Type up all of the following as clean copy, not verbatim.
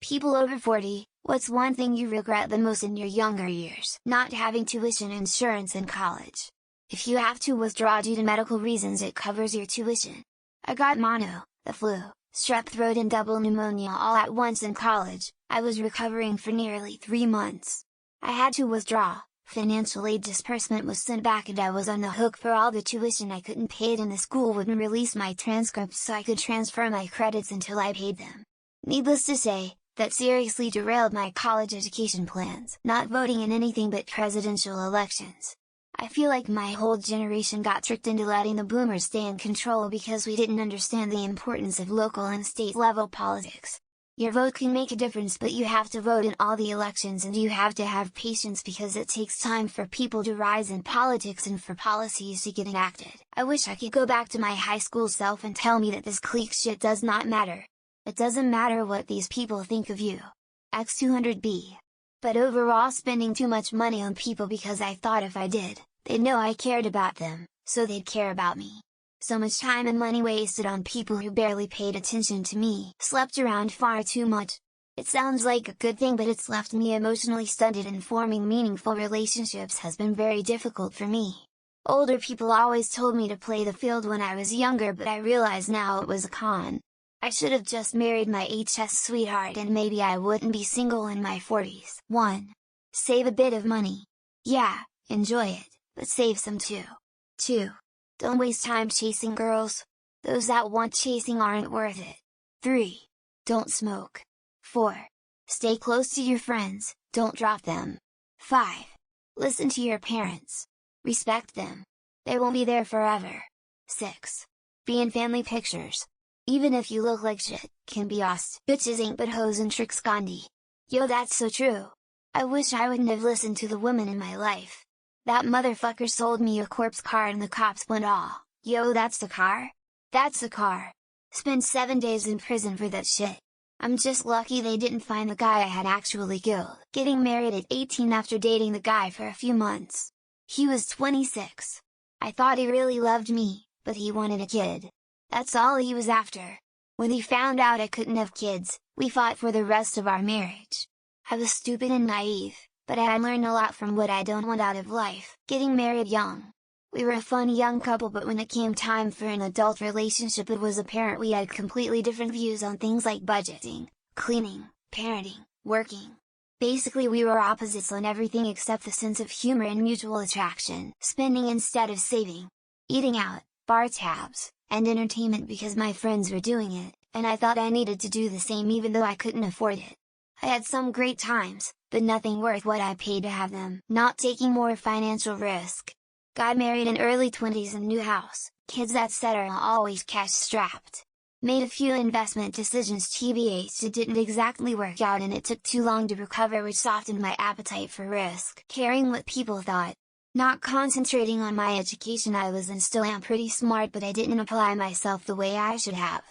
People over 40, what's one thing you regret the most in your younger years? Not having tuition insurance in college. If you have to withdraw due to medical reasons, it covers your tuition. I got mono, the flu, strep throat and double pneumonia all at once in college. I was recovering for nearly 3 months. I had to withdraw, financial aid disbursement was sent back and I was on the hook for all the tuition I couldn't pay it, and the school wouldn't release my transcripts so I could transfer my credits until I paid them. Needless to say, that seriously derailed my college education plans. Not voting in anything but presidential elections. I feel like my whole generation got tricked into letting the boomers stay in control because we didn't understand the importance of local and state level politics. Your vote can make a difference, but you have to vote in all the elections and you have to have patience because it takes time for people to rise in politics and for policies to get enacted. I wish I could go back to my high school self and tell me that this clique shit does not matter. It doesn't matter what these people think of you. X200B. But overall, spending too much money on people because I thought if I did, they'd know I cared about them, so they'd care about me. So much time and money wasted on people who barely paid attention to me. Slept around far too much. It sounds like a good thing, but it's left me emotionally stunted, and forming meaningful relationships has been very difficult for me. Older people always told me to play the field when I was younger, but I realize now it was a con. I should have just married my HS sweetheart and maybe I wouldn't be single in my 40s. 1. Save a bit of money. Yeah, enjoy it, but save some too. 2. Don't waste time chasing girls. Those that want chasing aren't worth it. 3. Don't smoke. 4. Stay close to your friends, don't drop them. 5. Listen to your parents. Respect them. They won't be there forever. 6. Be in family pictures. Even if you look like shit, can be asked. Bitches ain't but hoes and tricks, Gandhi. Yo, that's so true. I wish I wouldn't have listened to the women in my life. That motherfucker sold me a corpse car and the cops went all, yo, that's the car? That's the car. Spent 7 days in prison for that shit. I'm just lucky they didn't find the guy I had actually killed. Getting married at 18 after dating the guy for a few months. He was 26. I thought he really loved me, but he wanted a kid. That's all he was after. When he found out I couldn't have kids, we fought for the rest of our marriage. I was stupid and naive, but I learned a lot from what I don't want out of life. Getting married young. We were a fun young couple, but when it came time for an adult relationship, it was apparent we had completely different views on things like budgeting, cleaning, parenting, working. Basically, we were opposites on everything except the sense of humor and mutual attraction. Spending instead of saving. Eating out, bar tabs, and entertainment because my friends were doing it, and I thought I needed to do the same even though I couldn't afford it. I had some great times, but nothing worth what I paid to have them. Not taking more financial risk. Got married in early 20s and new house, kids etc. always cash strapped. Made a few investment decisions TBH that didn't exactly work out, and it took too long to recover, which softened my appetite for risk. Caring what people thought. Not concentrating on my education. I was and still am pretty smart, but I didn't apply myself the way I should have.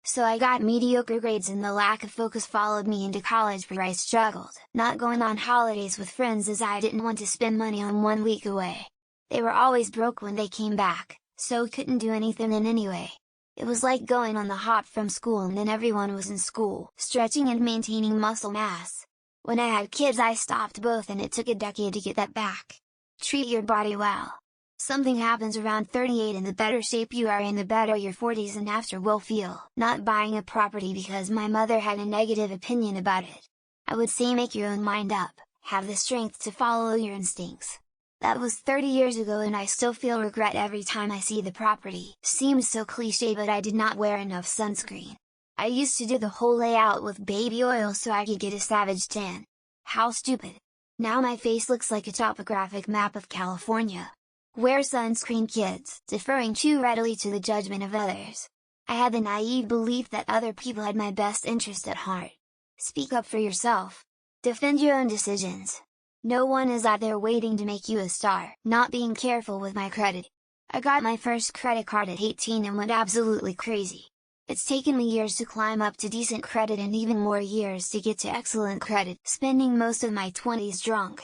So I got mediocre grades and the lack of focus followed me into college where I struggled. Not going on holidays with friends as I didn't want to spend money on 1 week away. They were always broke when they came back, so couldn't do anything then anyway. It was like going on the hop from school and then everyone was in school. Stretching and maintaining muscle mass. When I had kids I stopped both and it took a decade to get that back. Treat your body well. Something happens around 38 and the better shape you are in the better your 40s and after will feel. Not buying a property because my mother had a negative opinion about it. I would say make your own mind up, have the strength to follow your instincts. That was 30 years ago and I still feel regret every time I see the property. Seems so cliche, but I did not wear enough sunscreen. I used to do the whole layout with baby oil so I could get a savage tan. How stupid. Now my face looks like a topographic map of California. Wear sunscreen, kids, deferring too readily to the judgment of others. I had the naive belief that other people had my best interest at heart. Speak up for yourself. Defend your own decisions. No one is out there waiting to make you a star. Not being careful with my credit. I got my first credit card at 18 and went absolutely crazy. It's taken me years to climb up to decent credit and even more years to get to excellent credit, spending most of my 20s drunk.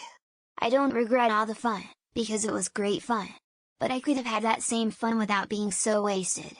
I don't regret all the fun, because it was great fun. But I could have had that same fun without being so wasted.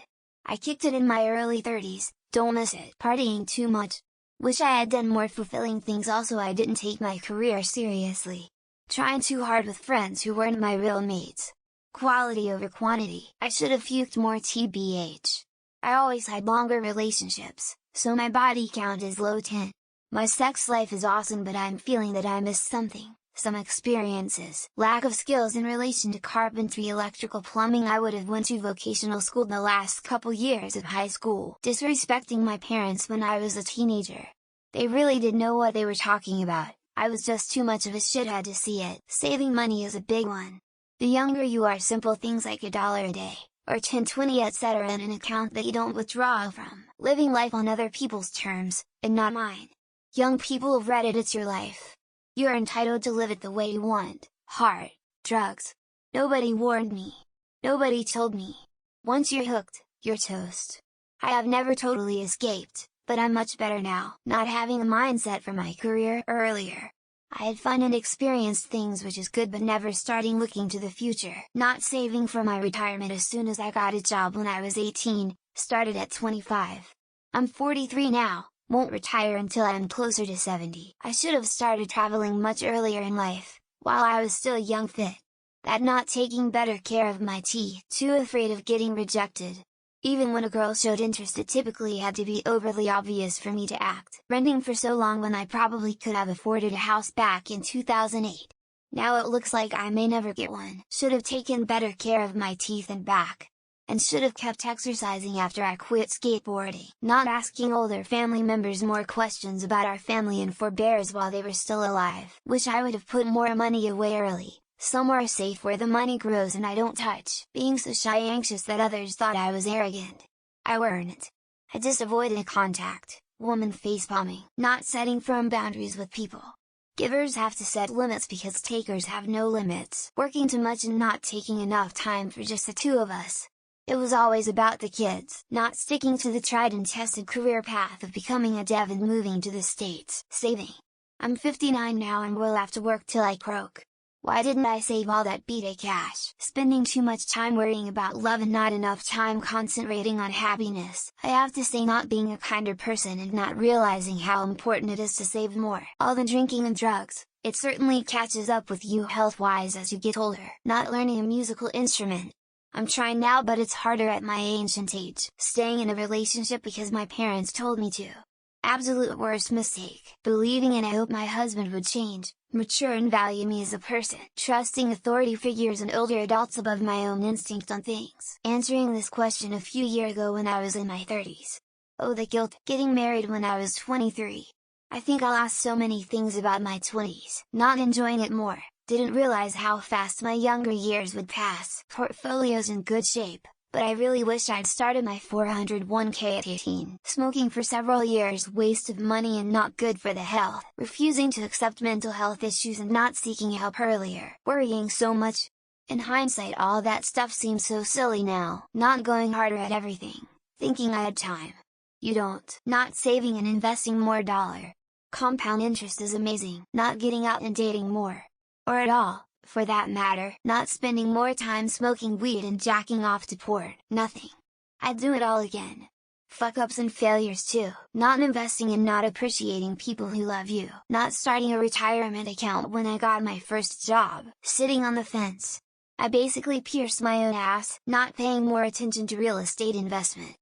I kicked it in my early 30s, don't miss it. Partying too much. Wish I had done more fulfilling things. Also, I didn't take my career seriously. Trying too hard with friends who weren't my real mates. Quality over quantity. I should have fuked more tbh. I always had longer relationships, so my body count is low 10. My sex life is awesome, but I'm feeling that I missed something, some experiences. Lack of skills in relation to carpentry, electrical, plumbing. I would have went to vocational school the last couple years of high school. Disrespecting my parents when I was a teenager. They really didn't know what they were talking about. I was just too much of a shithead to see it. Saving money is a big one. The younger you are, simple things like $1 a day, or 10, 20, etc. in an account that you don't withdraw from. Living life on other people's terms, and not mine. Young people of Reddit, it's your life. You're entitled to live it the way you want. Hard, drugs. Nobody warned me. Nobody told me. Once you're hooked, you're toast. I have never totally escaped, but I'm much better now. Not having a mindset for my career earlier. I had fun and experienced things, which is good, but never starting looking to the future. Not saving for my retirement as soon as I got a job when I was 18, started at 25. I'm 43 now. Won't retire until I am closer to 70. I should have started traveling much earlier in life, while I was still young, fit. That not taking better care of my teeth. Too afraid of getting rejected. Even when a girl showed interest, it typically had to be overly obvious for me to act. Renting for so long when I probably could have afforded a house back in 2008. Now it looks like I may never get one. Should have taken better care of my teeth and back. And should have kept exercising after I quit skateboarding. Not asking older family members more questions about our family and forebears while they were still alive. Wish I would have put more money away early, somewhere safe where the money grows and I don't touch. Being so shy, anxious that others thought I was arrogant. I weren't. I just avoided contact. Woman face palming. Not setting firm boundaries with people. Givers have to set limits because takers have no limits. Working too much and not taking enough time for just the two of us. It was always about the kids. Not sticking to the tried and tested career path of becoming a dev and moving to the States. Saving. I'm 59 now and will have to work till I croak. Why didn't I save all that beta cash? Spending too much time worrying about love and not enough time concentrating on happiness. I have to say, not being a kinder person and not realizing how important it is to save more. All the drinking and drugs, it certainly catches up with you health-wise as you get older. Not learning a musical instrument. I'm trying now, but it's harder at my ancient age. Staying in a relationship because my parents told me to. Absolute worst mistake. Believing and I hope my husband would change, mature and value me as a person. Trusting authority figures and older adults above my own instinct on things. Answering this question a few years ago when I was in my 30s. Oh, the guilt. Getting married when I was 23. I think I lost so many things about my 20s. Not enjoying it more. Didn't realize how fast my younger years would pass. Portfolio's in good shape, but I really wish I'd started my 401k at 18. Smoking for several years, waste of money and not good for the health. Refusing to accept mental health issues and not seeking help earlier. Worrying so much. In hindsight, all that stuff seems so silly now. Not going harder at everything. Thinking I had time. You don't. Not saving and investing more dollar. Compound interest is amazing. Not getting out and dating more. Or at all, for that matter. Not spending more time smoking weed and jacking off to porn. Nothing. I'd do it all again. Fuck ups and failures too. Not investing and not appreciating people who love you. Not starting a retirement account when I got my first job. Sitting on the fence. I basically pierced my own ass. Not paying more attention to real estate investment.